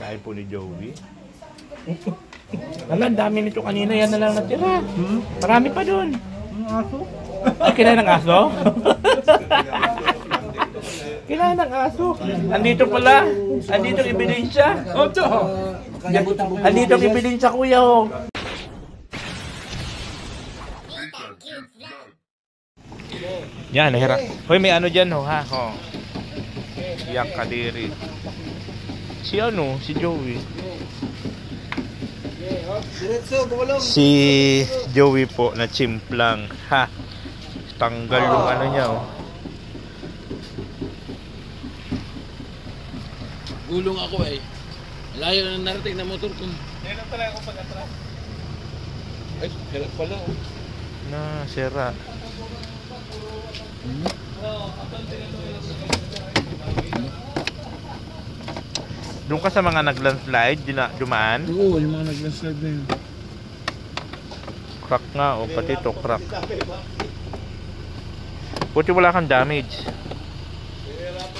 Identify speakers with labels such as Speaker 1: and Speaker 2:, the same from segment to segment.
Speaker 1: Kain po ni Joey.
Speaker 2: Ang dami nito kanina, yan na lang natira. Marami pa doon. Aso? Ay, kailan ng aso? Kailan ng aso? Andito pala. Andito ang ebidensya. Ocho! Andito ang ebidensya, kuya. Oh. Yan, nahira. Hoy, may ano dyan, ho, ha? Ho. Yak kadiri. Si ano? Si Joey. Si Joey po na chimplang. Ha? Tanggal yung ano niya, oh.
Speaker 3: Gulong ako eh. Layo na narating na motor ko.
Speaker 2: Meron talaga ako pag-atras.
Speaker 3: Ay, hirap pala oh.
Speaker 1: Na, sira. Doon ka sa mga nag-landslide, dumaan?
Speaker 3: Oo, yung mga nag-landslide na yun.
Speaker 1: Crack nga, o pati to crack. Buti wala kang damage.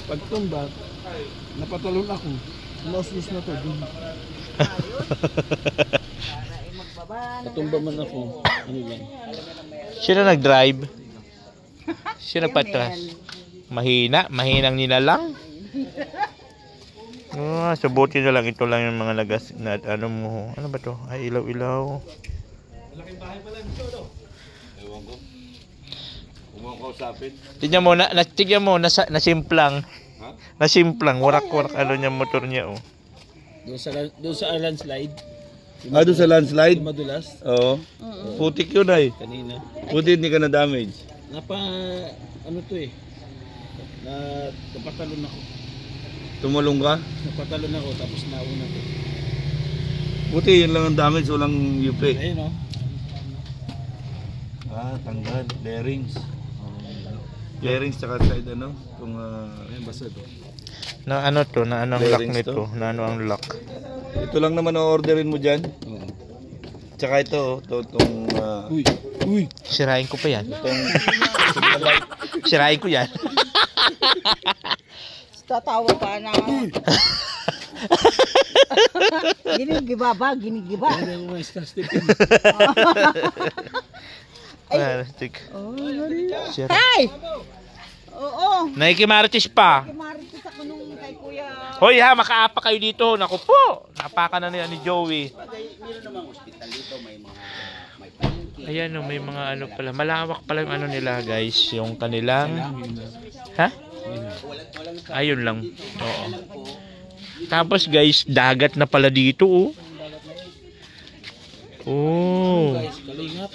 Speaker 3: Pagtumba, napatalon ako. Loss na to. Patumba man ako. Ano lang?
Speaker 1: Sino nag-drive? Sino nagpatras? Mahinang nilalang. So buti na lang, ito lang yung mga lagas na ano mo. Ano ba to? Ay, ilaw-ilaw.
Speaker 3: Malaking bahay pala nito, no? Ewan ko. Huwag ko kausapin.
Speaker 1: Tignan mo, nasimplang.
Speaker 3: Ha?
Speaker 1: Nasimplang, warak-warak ano niya motor niya, oh.
Speaker 3: Doon sa landslide.
Speaker 4: Doon sa landslide?
Speaker 3: Madulas.
Speaker 4: Oo. Putik yun ay.
Speaker 3: Kanina.
Speaker 4: Putik, hindi ka na damage.
Speaker 3: Ano to eh. Napatalon ako.
Speaker 4: Tumulong ka?
Speaker 3: Napatalon ako tapos nauna ko.
Speaker 4: Buti yun lang ang damage, walang UP.
Speaker 3: Ayun oh.
Speaker 4: Tanggal. Bearings. Bearings tsaka side ano? Kung
Speaker 3: Ayun basta to.
Speaker 1: Na ano to, na ano ang lock
Speaker 4: Bearings
Speaker 1: nito?
Speaker 4: to?
Speaker 1: Na ano ang lock?
Speaker 4: ito lang naman o-orderin mo dyan.
Speaker 3: Oo.
Speaker 4: Tsaka ito, itong
Speaker 3: Uy.
Speaker 1: Sirain ko pa yan.
Speaker 4: itong
Speaker 1: Sirain ko yan.
Speaker 5: Tatawa pa na. Ginigiba ba? Ginigiba.
Speaker 3: Ano yung mga stick?
Speaker 1: Plastic.
Speaker 5: Oh,
Speaker 1: Sira.
Speaker 5: ay! Oo.
Speaker 1: Naikimaritis pa.
Speaker 5: Kumaritis ako nung kay kuya.
Speaker 1: Hoy ha, makaapa kayo dito. Naku po. Napaka na niya ni Joey.
Speaker 3: Meron namang hospital dito, may
Speaker 1: Ayan o, may mga ano pala. Malawak pala yung ano nila guys. Yung kanilang... Ha? Ayun lang. Oo. Tapos guys, dagat na pala dito oh. Oh.
Speaker 3: kalingap.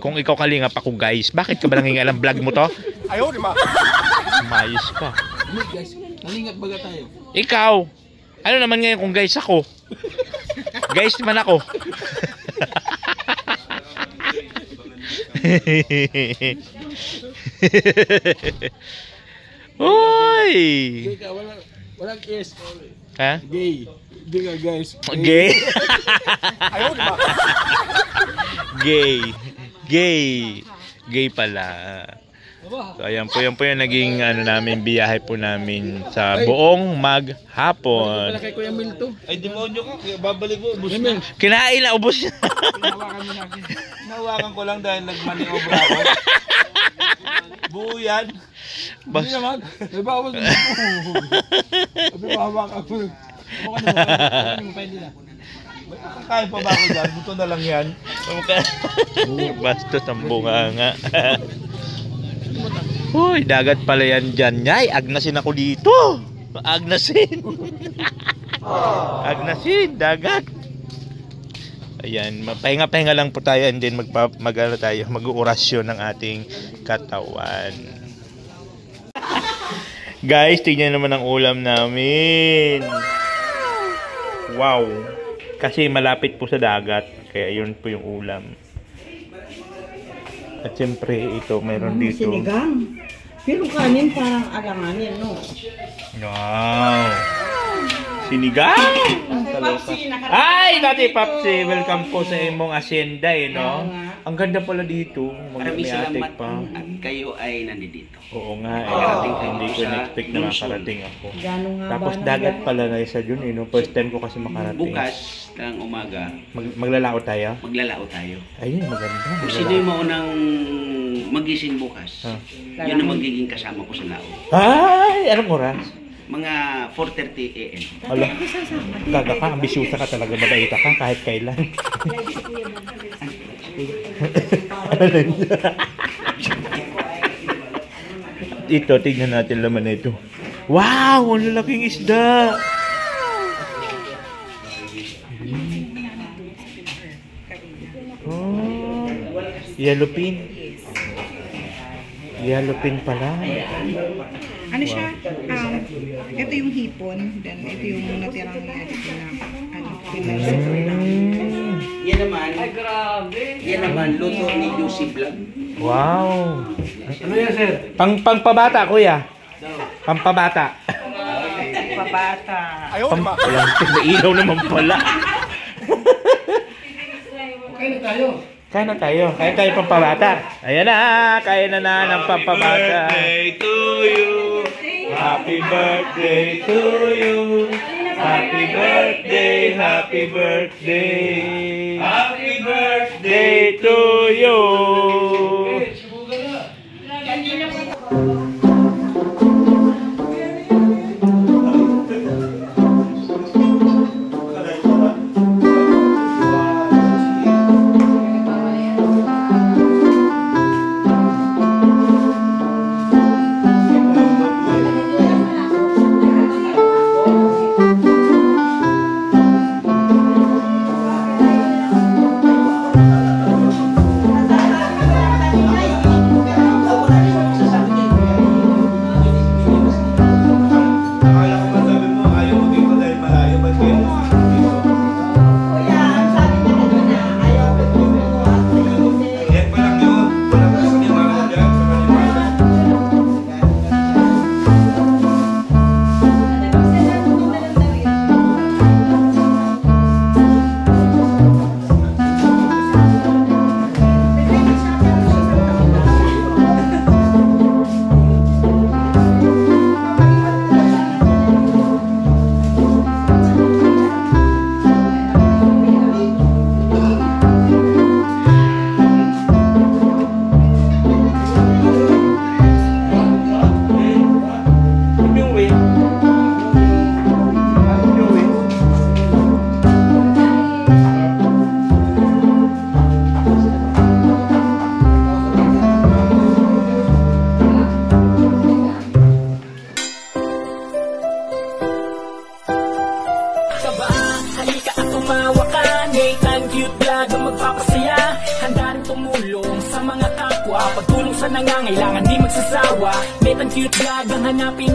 Speaker 1: Kung ikaw kalingap ako guys, bakit ka ba nangingalang vlog mo to?
Speaker 2: Ayaw, di ba?
Speaker 1: Mayos ka.
Speaker 3: Guys, kalingap baga tayo.
Speaker 1: Ikaw, ano naman ngayon kung guys ako? Guys naman ako. Hoy!
Speaker 3: Gay ka, walang kiss.
Speaker 1: Ha?
Speaker 3: Gay. Hindi ka guys.
Speaker 1: Gay.
Speaker 2: Ayaw, di ba?
Speaker 1: Gay. Gay. Gay pala. So ayan po, yan po yung naging ano namin, biyahe po namin sa buong maghapon.
Speaker 3: Wala kay Kuya Mil to.
Speaker 4: ay demonyo ka, kaya babalik mo, ubus na.
Speaker 1: Kinain na, ubos na.
Speaker 3: Hinawakan mo natin.
Speaker 4: Nawakan ko lang dahil nag-maniover ako. Buo yan.
Speaker 3: Hindi naman. May bawas mo. Sabi mo hawakan ko. Hawakan mo pa hindi na.
Speaker 4: Kakain pa ba ako dyan? Buto na lang yan.
Speaker 1: Basta sa bunga nga. Uy, dagat pala yan dyan. Yay, agnasin ako dito. Agnasin. Agnasin, dagat. Ayan, pahinga-pahinga lang po tayo and then mag-uurasyon ng ating katawan. Guys, tignan naman ang ulam namin. Wow. Kasi malapit po sa dagat, kaya yun po yung ulam. At siyempre, ito, mayroon dito.
Speaker 5: Sinigang. Pero kanin parang alanganin, no?
Speaker 1: Wow.
Speaker 2: Sinigang! Ay, Tati Papsi, welcome po sa imong asyenda no? Ang ganda pala dito.
Speaker 6: Maraming salamat
Speaker 2: pa.
Speaker 6: at kayo ay nandito.
Speaker 2: Oo nga, hindi ko na-expect na makarating ako. Tapos dagat pala na isa dun no? First time ko kasi makarating.
Speaker 6: Bukas ng umaga,
Speaker 2: maglalao tayo?
Speaker 6: maglalao tayo.
Speaker 2: Ayun, maganda.
Speaker 6: Kung sino yung maunang magising bukas, yun ang magiging kasama ko sa lao.
Speaker 2: Ay, anong oras?
Speaker 6: Mga 4:30 AM.
Speaker 2: Ala, gaga ka, ambisyosa ka talaga, madaita ka kahit kailan. Ito, tignan natin laman nito. Wow, ang lalaking isda! Oh, yellowfin. Yellowfin pala.
Speaker 5: Ano siya? Ito yung hipon, then ito yung natirang
Speaker 6: Yan naman, luto ni Lucy Vlog.
Speaker 2: Wow. Ano yan, sir? Pangpabata, kuya. Pampabata.
Speaker 5: pabata.
Speaker 2: Walang ilaw naman pala. Kain na tayo. Kain tayo pampabata. Ayan na, kain na ng pampabata. Happy birthday to you. Happy birthday to you. Happy birthday, happy birthday. Happy birthday to you.
Speaker 7: Pagtulong sa nangangailangan, di magsasawa. Nathan Cute Vlog ang hanapin.